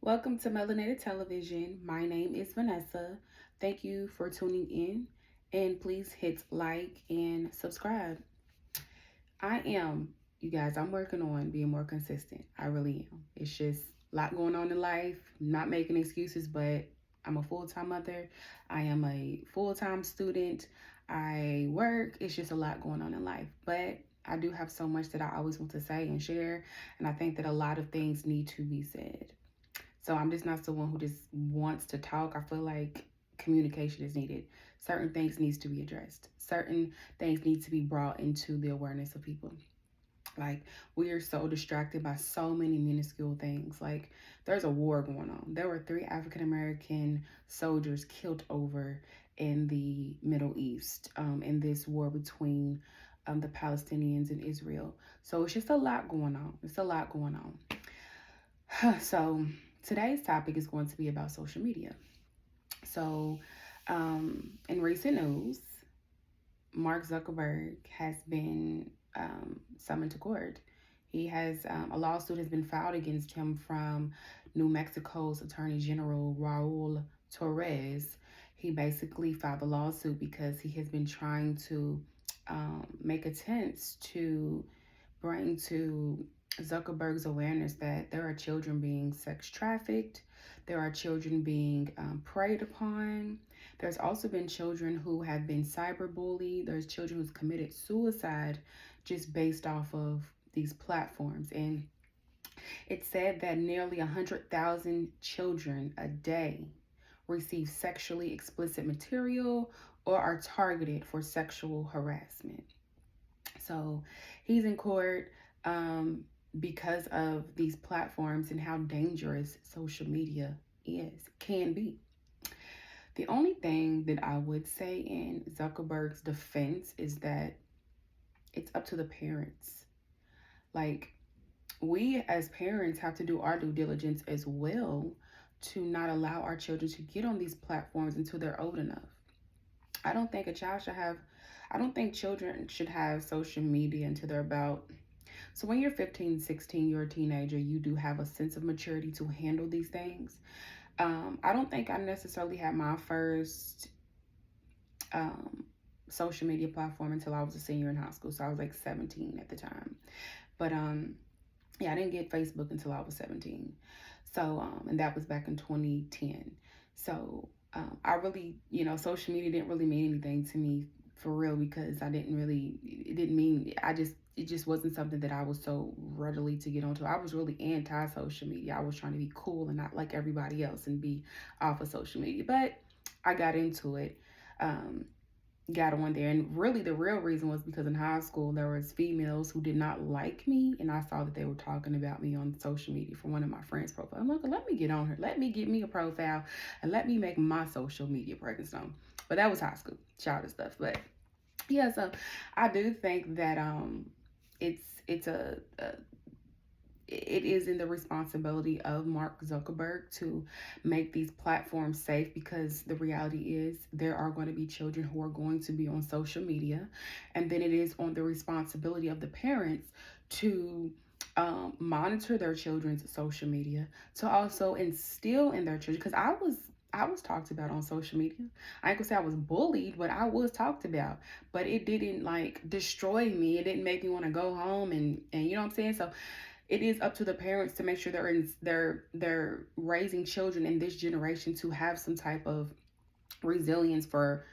Welcome to Melanated Television. My name is Vanessa. Thank you for tuning in, and please hit like and subscribe. You guys, I'm working on being more consistent. I really am. It's just a lot going on in life, not making excuses, but I'm a full time mother. I am a full time student. I work. It's just a lot going on in life, but I do have so much that I always want to say and share, and I think that a lot of things need to be said. So I'm just not someone who just wants to talk. I feel like communication is needed. Certain things needs to be addressed. Certain things need to be brought into the awareness of people. Like, we are so distracted by so many minuscule things. Like, there's a war going on. There were 3 African American soldiers killed over in the Middle East in this war between the Palestinians and Israel. So it's just a lot going on. It's a lot going on. So today's topic is going to be about social media. So, in recent news, Mark Zuckerberg has been summoned to court. He has a lawsuit has been filed against him from New Mexico's Attorney General Raul Torres. He basically filed the lawsuit because he has been trying to make attempts to bring to Zuckerberg's awareness that there are children being sex trafficked, there are children being preyed upon. There's also been children who have been cyberbullied. There's children who's committed suicide just based off of these platforms. And it said that nearly 100,000 children a day receive sexually explicit material or are targeted for sexual harassment. So he's in court because of these platforms and how dangerous social media can be. The only thing that I would say in Zuckerberg's defense is that it's up to the parents. Like, we as parents have to do our due diligence as well to not allow our children to get on these platforms until they're old enough. I don't think a child should have, I don't think children should have social media until they're about, so when you're 15, 16, you're a teenager, you do have a sense of maturity to handle these things. I don't think I necessarily had my first social media platform until I was a senior in high school. So I was like 17 at the time. But yeah, I didn't get Facebook until I was 17. So, and that was back in 2010. So I really, social media didn't really mean anything to me for real because it didn't mean, it just wasn't something that I was so readily to get onto. I was really anti-social media. I was trying to be cool and not like everybody else and be off of social media. But I got into it. Got on there, and really the real reason was because in high school there was females who did not like me, and I saw that they were talking about me on social media for one of my friends' profile. I'm like, let me get on here, let me get me a profile, and let me make my social media presence known. But that was high school, childish stuff. But yeah, so I do think that it's it is in the responsibility of Mark Zuckerberg to make these platforms safe, because the reality is there are going to be children who are going to be on social media, and then it is on the responsibility of the parents to monitor their children's social media, to also instill in their children, because I was talked about on social media. I ain't gonna say I was bullied, but I was talked about. But it didn't like destroy me. It didn't make me want to go home and you know what I'm saying? So it is up to the parents to make sure they're raising children in this generation to have some type of resilience for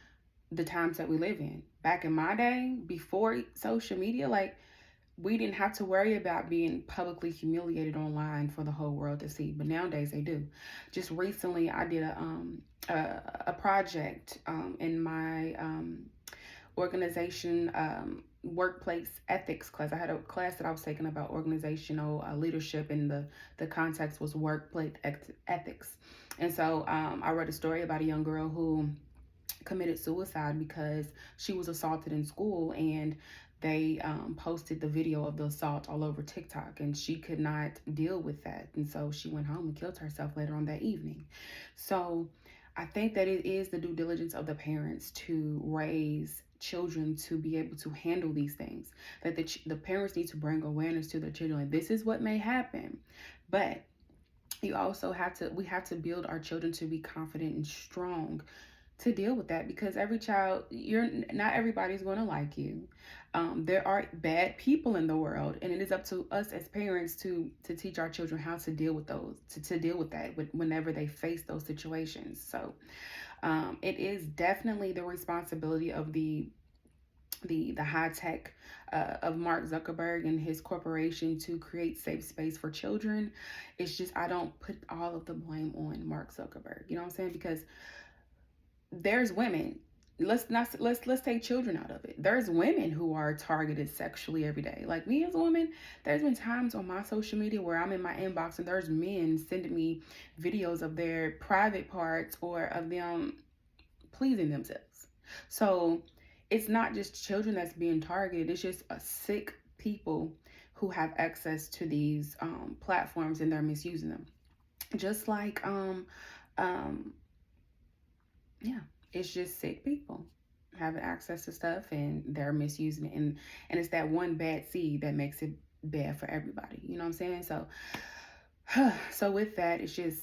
the times that we live in. Back in my day, before social media, like, we didn't have to worry about being publicly humiliated online for the whole world to see, but nowadays they do. Just recently, I did a project in my organization workplace ethics class. I had a class that I was taking about organizational leadership, and the context was workplace ethics. And so I read a story about a young girl who committed suicide because she was assaulted in school, and they posted the video of the assault all over TikTok, and she could not deal with that. And so she went home and killed herself later on that evening. So I think that it is the due diligence of the parents to raise children to be able to handle these things, that the parents need to bring awareness to their children. Like, this is what may happen, but You also we have to build our children to be confident and strong to deal with that, because every child, you're not everybody's going to like you. There are bad people in the world, and it is up to us as parents to teach our children how to deal with those, to deal with that whenever they face those situations. So it is definitely the responsibility of the high tech of Mark Zuckerberg and his corporation to create safe space for children. It's just, I don't put all of the blame on Mark Zuckerberg. You know what I'm saying? Because there's women. Let's take children out of it. There's women who are targeted sexually every day. Like me as a woman, there's been times on my social media where I'm in my inbox and there's men sending me videos of their private parts or of them pleasing themselves. So it's not just children that's being targeted. It's just a sick people who have access to these platforms and they're misusing them. Just like yeah, it's just sick people having access to stuff and they're misusing it, and it's that one bad seed that makes it bad for everybody. You know what I'm saying? So so with that, it's just,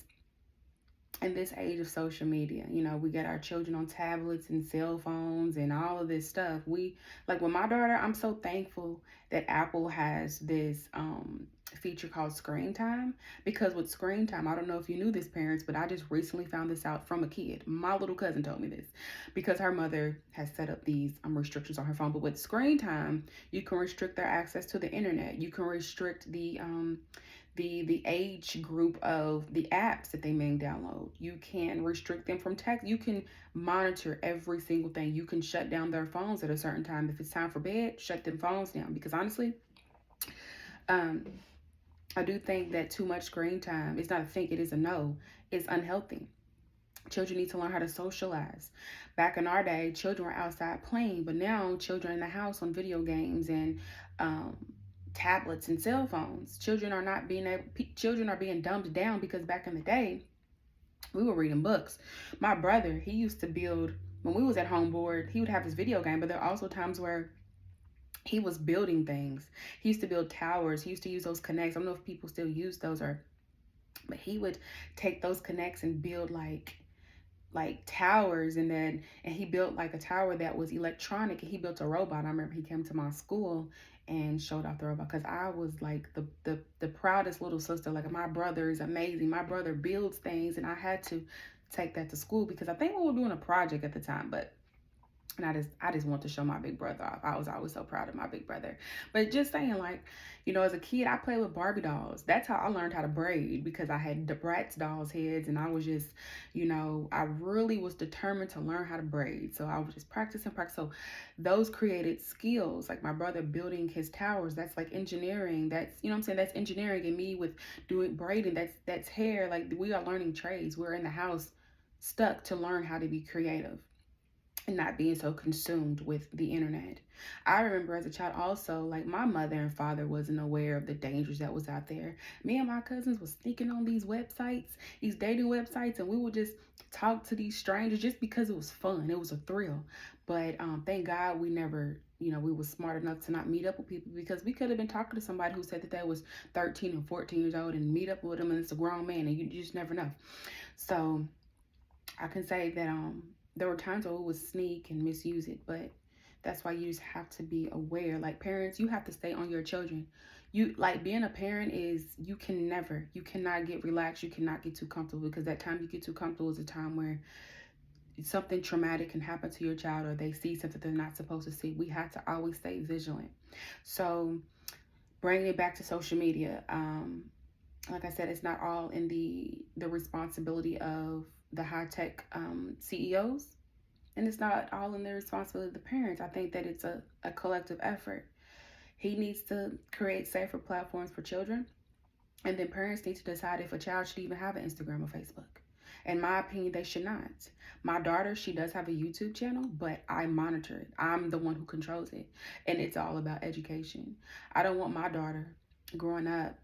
in this age of social media, you know, we get our children on tablets and cell phones and all of this stuff. We, like with my daughter, I'm so thankful that Apple has this feature called screen time, because with screen time, I don't know if you knew this, parents, but I just recently found this out from a kid. My little cousin told me this because her mother has set up these restrictions on her phone. But with screen time, you can restrict their access to the internet. You can restrict the age group of the apps that they may download. You can restrict them from text. You can monitor every single thing. You can shut down their phones at a certain time. If it's time for bed, shut them phones down. Because honestly, I do think that too much screen time, it's not a think, it is a no, is unhealthy. Children need to learn how to socialize. Back in our day, children were outside playing, but now children in the house on video games and tablets and cell phones. Children are being dumbed down, because back in the day, we were reading books. My brother, he used to build, when we was at home board, he would have his video game, but there are also times where he was building things. He used to build towers. He used to use those connects. I don't know if people still use those, but he would take those connects and build like towers, and he built like a tower that was electronic, and he built a robot. I remember he came to my school and showed off the robot, because I was like the proudest little sister. Like, my brother is amazing. My brother builds things, and I had to take that to school because I think we were doing a project at the time, but and I just want to show my big brother off. I was always so proud of my big brother. But just saying, like, you know, as a kid, I played with Barbie dolls. That's how I learned how to braid, because I had the Bratz dolls' heads, and I was just, you know, I really was determined to learn how to braid. So I was just practicing. So those created skills. Like my brother building his towers, that's like engineering. That's, you know what I'm saying? That's engineering. And me with doing braiding, that's hair. Like, we are learning trades. We're in the house stuck to learn how to be creative and not being so consumed with the internet. I remember as a child also, like, my mother and father wasn't aware of the dangers that was out there. Me and my cousins was sneaking on these websites, these dating websites, and we would just talk to these strangers just because it was fun. It was a thrill. But thank God we never, you know, we were smart enough to not meet up with people, because we could have been talking to somebody who said that they was 13 and 14 years old and meet up with them, and it's a grown man, and you just never know. So I can say that there were times where we would sneak and misuse it, but that's why you just have to be aware. Like, parents, you have to stay on your children. You, like, being a parent is, you cannot get relaxed. You cannot get too comfortable, because that time you get too comfortable is a time where something traumatic can happen to your child, or they see something they're not supposed to see. We have to always stay vigilant. So bringing it back to social media, like I said, it's not all in the responsibility of the high-tech CEOs, and it's not all in the responsibility of the parents. I think that it's a collective effort. He needs to create safer platforms for children, and then parents need to decide if a child should even have an Instagram or Facebook. In my opinion, they should not. My daughter, she does have a YouTube channel, but I monitor it. I'm the one who controls it, and it's all about education. I don't want my daughter growing up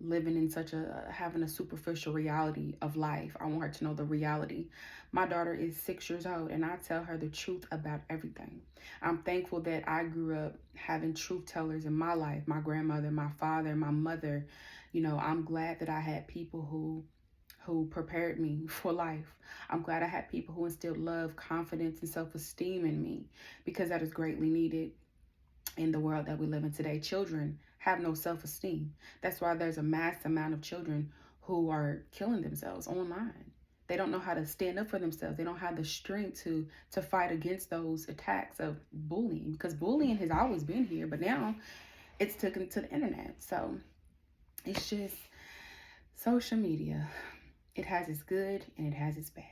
living in having a superficial reality of life. I want her to know the reality. My daughter is 6 years old, and I tell her the truth about everything. I'm thankful that I grew up having truth tellers in my life, my grandmother, my father, my mother. You know, I'm glad that I had people who who prepared me for life. I'm glad I had people who instilled love, confidence, and self-esteem in me, because that is greatly needed in the world that we live in today. Children have no self-esteem. That's why there's a mass amount of children who are killing themselves online. They don't know how to stand up for themselves. They don't have the strength to fight against those attacks of bullying, because bullying has always been here, but now it's taken to the internet. So it's just social media. It has its good and it has its bad.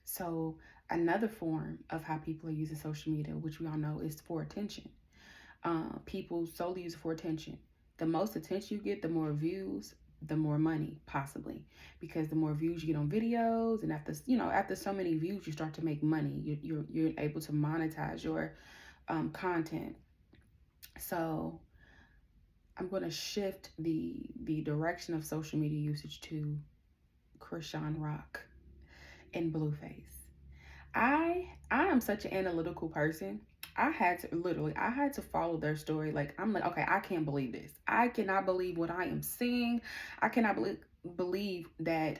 So another form of how people are using social media, which we all know, is for attention. People solely use it for attention. The most attention you get, the more views, the more money, possibly, because the more views you get on videos, and after so many views, you start to make money. You're able to monetize your content. So I'm going to shift the direction of social media usage to Chrisean Rock and Blueface. I am such an analytical person. I had to follow their story. Like, I'm like, okay, I can't believe this. I cannot believe what I am seeing. I cannot believe that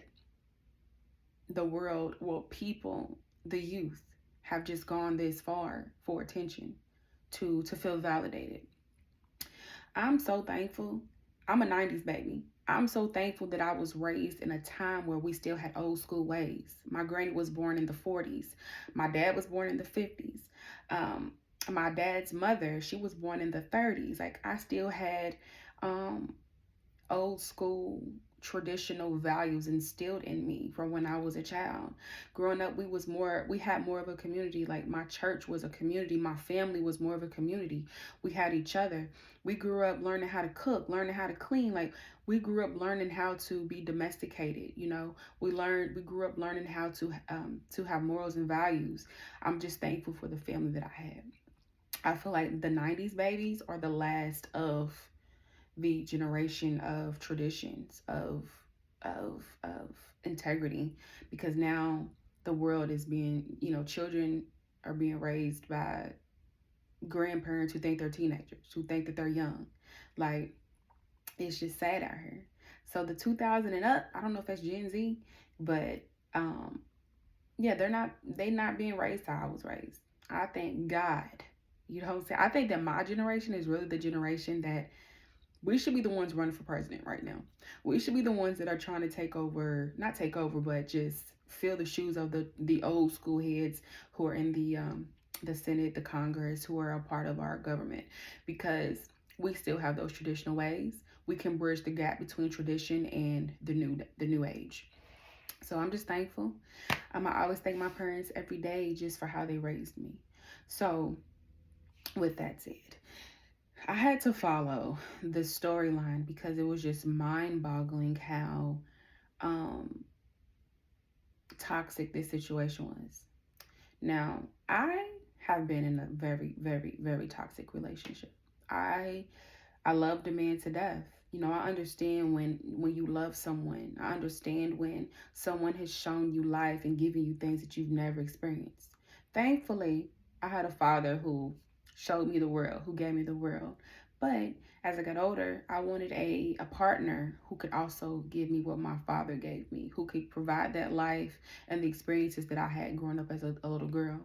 the world, well, people, the youth have just gone this far for attention, to feel validated. I'm so thankful. I'm a 90s baby. I'm so thankful that I was raised in a time where we still had old school ways. My granny was born in the 40s. My dad was born in the 50s. My dad's mother, she was born in the 30s. Like, I still had old school traditional values instilled in me from when I was a child. Growing up, we had more of a community. Like, my church was a community. My family was more of a community. We had each other. We grew up learning how to cook, learning how to clean. Like, we grew up learning how to be domesticated. We grew up learning how to have morals and values. I'm just thankful for the family that I had. I feel like the 90s babies are the last of the generation of traditions, of integrity, because now the world is being, children are being raised by grandparents who think they're teenagers, who think that they're young. Like, it's just sad out here. So the 2000 and up, I don't know if that's Gen Z, but yeah, they not being raised how I was raised. I thank God. You know what I'm saying? I think that my generation is really the generation that we should be the ones running for president right now. We should be the ones that are trying to not take over, but just fill the shoes of the old school heads who are in the Senate, the Congress, who are a part of our government, because we still have those traditional ways. We can bridge the gap between tradition and the new age. So I'm just thankful. I always thank my parents every day just for how they raised me. So with that said, I had to follow the storyline because it was just mind-boggling how toxic this situation was. Now, I have been in a very, very, very toxic relationship. I love the man to death. I understand when you love someone. I understand when someone has shown you life and given you things that you've never experienced. Thankfully, I had a father who showed me the world, who gave me the world. But as I got older, I wanted a partner who could also give me what my father gave me, who could provide that life and the experiences that I had growing up as a little girl.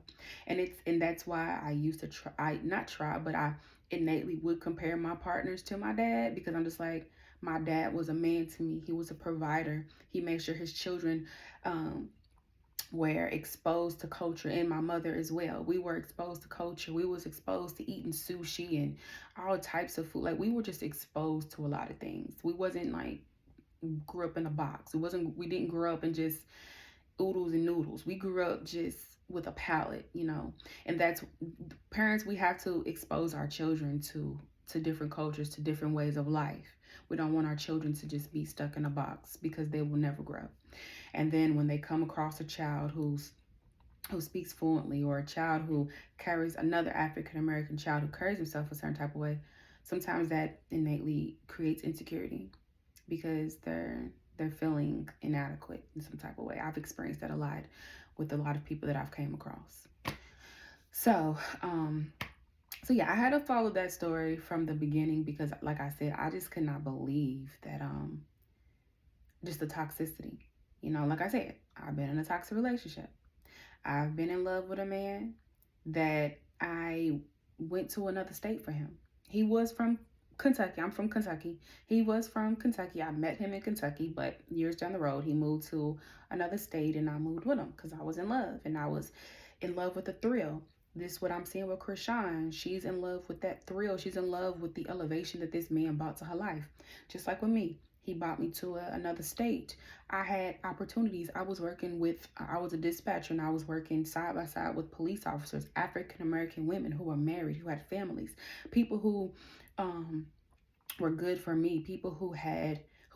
And that's why I used to I innately would compare my partners to my dad, because I'm just like, my dad was a man to me. He was a provider. He made sure his children were exposed to culture, and my mother as well. We were exposed to culture. We was exposed to eating sushi and all types of food. Like, we were just exposed to a lot of things. We wasn't like grew up in a box. We didn't grow up in just oodles and noodles. We grew up just with a palate, and that's parents. We have to expose our children to different cultures, to different ways of life. We don't want our children to just be stuck in a box, because they will never grow. And then when they come across a child who speaks fluently, or a child who carries another African American child who carries himself a certain type of way, sometimes that innately creates insecurity, because they're feeling inadequate in some type of way. I've experienced that a lot with a lot of people that I've came across. So yeah, I had to follow that story from the beginning, because like I said, I just could not believe that just the toxicity. Like I said, I've been in a toxic relationship. I've been in love with a man that I went to another state for him. He was from Kentucky. I'm from Kentucky. He was from Kentucky. I met him in Kentucky, but years down the road, he moved to another state and I moved with him because I was in love and I was in love with the thrill. This is what I'm seeing with Chrisean. She's in love with that thrill. She's in love with the elevation that this man brought to her life. Just like with me. He brought me to another state. I had opportunities. I was a dispatcher and I was working side by side with police officers, African American women who were married, who had families, people who were good for me, people who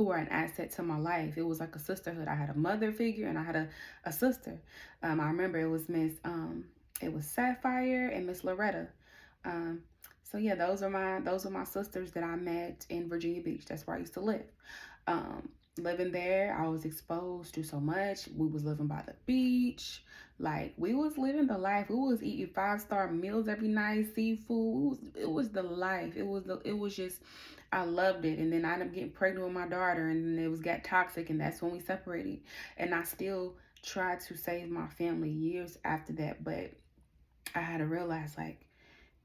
were an asset to my life. It was like a sisterhood. I had a mother figure and I had a sister. I remember it was Sapphire and Miss Loretta. So yeah, those are my sisters that I met in Virginia Beach. That's where I used to live. Living there, I was exposed to so much. We was living by the beach. Like, we was living the life. We was eating 5-star meals every night, seafood. It was the life. It was just, I loved it. And then I ended up getting pregnant with my daughter, and then got toxic, and that's when we separated. And I still tried to save my family years after that, but I had to realize, like,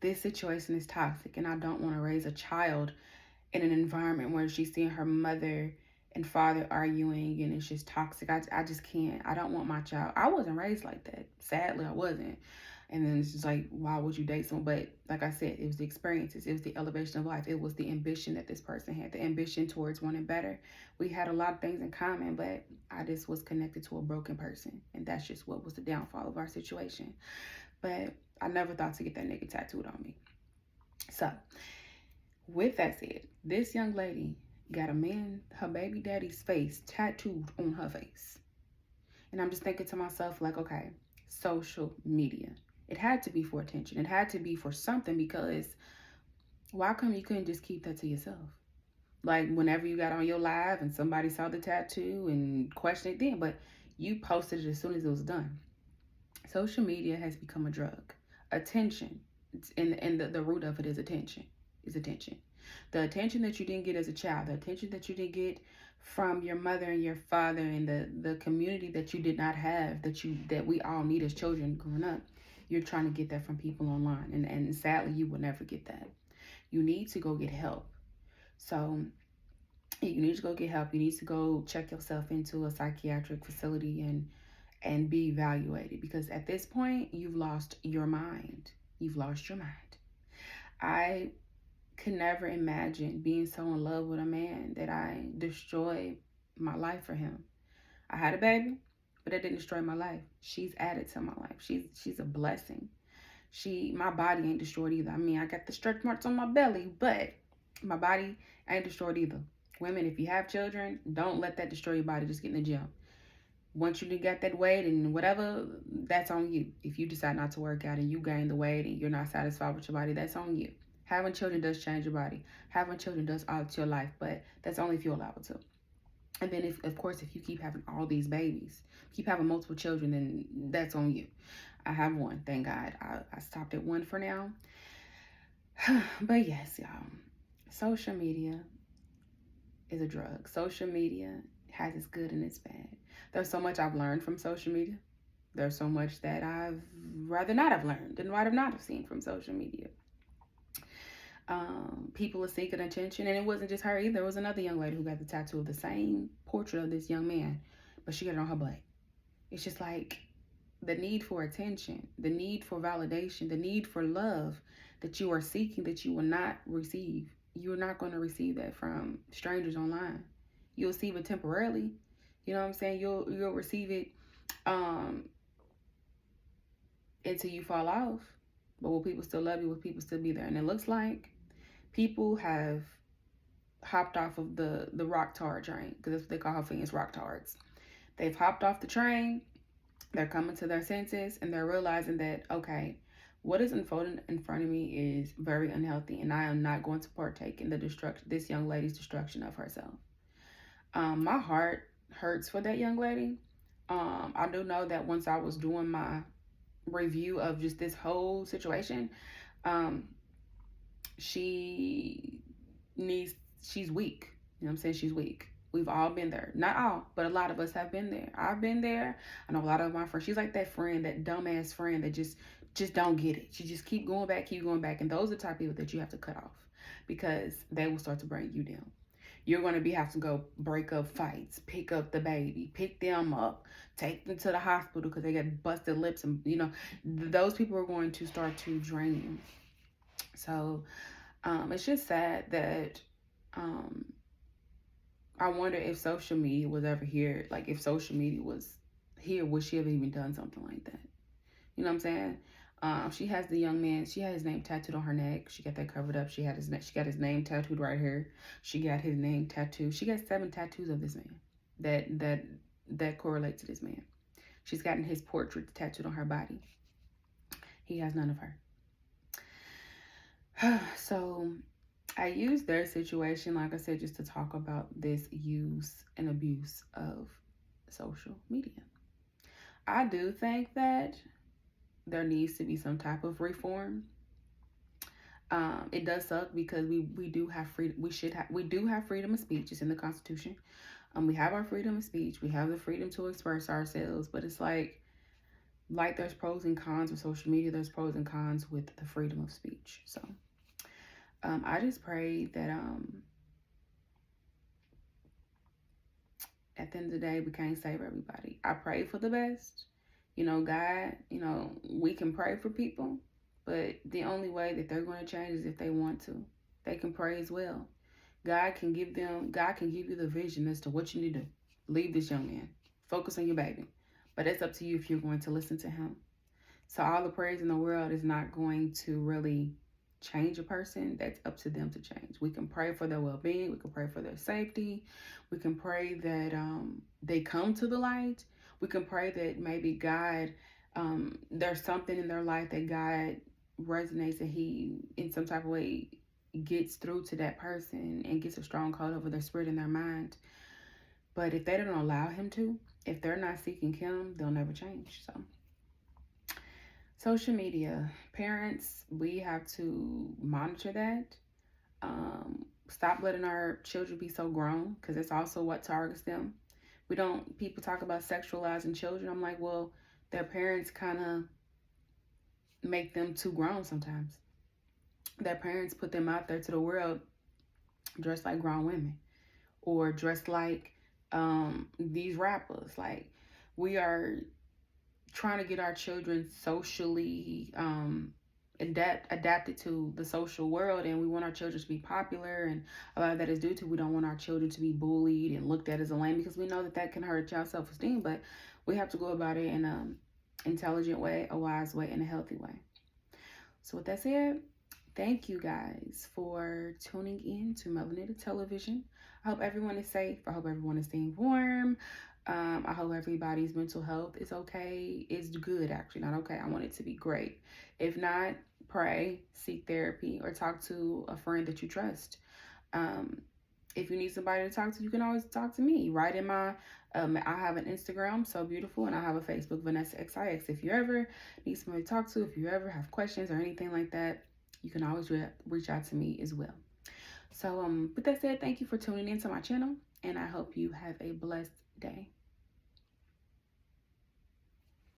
this situation is toxic, and I don't want to raise a child in an environment where she's seeing her mother and father arguing and it's just toxic. I just can't. I don't want my child. I wasn't raised like that. Sadly, I wasn't. And then it's just like, why would you date someone? But like I said, it was the experiences. It was the elevation of life. It was the ambition that this person had, the ambition towards wanting better. We had a lot of things in common, but I just was connected to a broken person. And that's just what was the downfall of our situation. But I never thought to get that nigga tattooed on me. So, with that said, this young lady got her baby daddy's face tattooed on her face. And I'm just thinking to myself, like, okay, social media. It had to be for attention. It had to be for something, because why come you couldn't just keep that to yourself? Like, whenever you got on your live and somebody saw the tattoo and questioned it then, but you posted it as soon as it was done. Social media has become a drug. Attention, and the root of it is attention. The attention that you didn't get as a child, the attention that you didn't get from your mother and your father, and the community that you did not have, that we all need as children growing up. You're trying to get that from people online, and sadly, you will never get that. You need to go get help. So you need to go get help. You need to go check yourself into a psychiatric facility and be evaluated, because at this point, you've lost your mind. I could never imagine being so in love with a man that I destroyed my life for him. I had a baby, but that didn't destroy my life. She's added to my life. She's a blessing. My body ain't destroyed either. I mean, I got the stretch marks on my belly, but my body ain't destroyed either. Women, if you have children, don't let that destroy your body. Just get in the gym. Once you got that weight and whatever, that's on you. If you decide not to work out and you gain the weight and you're not satisfied with your body, that's on you. Having children does change your body. Having children does alter your life, but that's only if you allow it to. And then, if you keep having all these babies, keep having multiple children, then that's on you. I have one, thank God. I stopped at one for now. But yes, y'all, social media is a drug. Social media has its good and its bad. There's so much I've learned from social media. There's so much that I've rather not have learned and rather not have seen from social media. People are seeking attention, and it wasn't just her either. There was another young lady who got the tattoo of the same portrait of this young man, but she got it on her butt. It's just like the need for attention, the need for validation, the need for love that you are seeking, that you will not receive. You're not going to receive that from strangers online. You'll receive it temporarily. You know what I'm saying? You'll receive it until you fall off. But will people still love you? Will people still be there? And it looks like people have hopped off of the rock tard train, because that's what they call her fans, rock tards. They've hopped off the train. They're coming to their senses, and they're realizing that, okay, what is unfolding in front of me is very unhealthy, and I am not going to partake in this young lady's destruction of herself. My heart hurts for that young lady. I do know that once I was doing my review of just this whole situation, she's weak. You know what I'm saying? She's weak. We've all been there. Not all, but a lot of us have been there. I've been there. I know a lot of my friends. She's like that friend, that dumbass friend that just don't get it. She just keep going back. And those are the type of people that you have to cut off because they will start to bring you down. You're going to have to go break up fights, pick up the baby, pick them up, take them to the hospital because they got busted lips. And, those people are going to start to drain you. So it's just sad that I wonder if social media was ever here. Like, if social media was here, would she have even done something like that? You know what I'm saying? She has the young man. She had his name tattooed on her neck. She got that covered up. She got his name tattooed right here. She got his name tattooed. She got 7 tattoos of this man that correlate to this man. She's gotten his portrait tattooed on her body. He has none of her. So I use their situation, like I said, just to talk about this use and abuse of social media. I do think that there needs to be some type of reform. It does suck because we do have freedom. We do have freedom of speech. It's in the Constitution. We have our freedom of speech. We have the freedom to express ourselves. But it's like there's pros and cons with social media. There's pros and cons with the freedom of speech. So I just pray that at the end of the day, we can't save everybody. I pray for the best. God, we can pray for people, but the only way that they're going to change is if they want to. They can pray as well. God can give you the vision as to what you need to do. Leave this young man. Focus on your baby. But it's up to you if you're going to listen to him. So all the prayers in the world is not going to really change a person. That's up to them to change. We can pray for their well-being. We can pray for their safety. We can pray that they come to the light. We can pray that maybe God, there's something in their life that God resonates and he, in some type of way, gets through to that person and gets a strong hold over their spirit and their mind. But if they don't allow him to, if they're not seeking him, they'll never change. So social media, parents, we have to monitor that. Stop letting our children be so grown because it's also what targets them. People talk about sexualizing children. I'm like, well, their parents kind of make them too grown sometimes. Their parents put them out there to the world dressed like grown women or dressed like these rappers. Like, we are trying to get our children socially adapted to the social world, and we want our children to be popular, and a lot of that is due to we don't want our children to be bullied and looked at as a lame because we know that can hurt y'all's self-esteem. But we have to go about it in an intelligent way, a wise way, and a healthy way. So with that said, thank you guys for tuning in to Melanated Television. I hope everyone is safe. I hope everyone is staying warm. I hope everybody's mental health is okay. It's good, actually, not okay. I want it to be great. If not, pray, seek therapy, or talk to a friend that you trust. If you need somebody to talk to, you can always talk to me. Right in my, I have an Instagram, So Beautiful, and I have a Facebook, Vanessa XIX. If you ever need somebody to talk to, if you ever have questions or anything like that, you can always reach out to me as well. So with that said, thank you for tuning into my channel, and I hope you have a blessed day.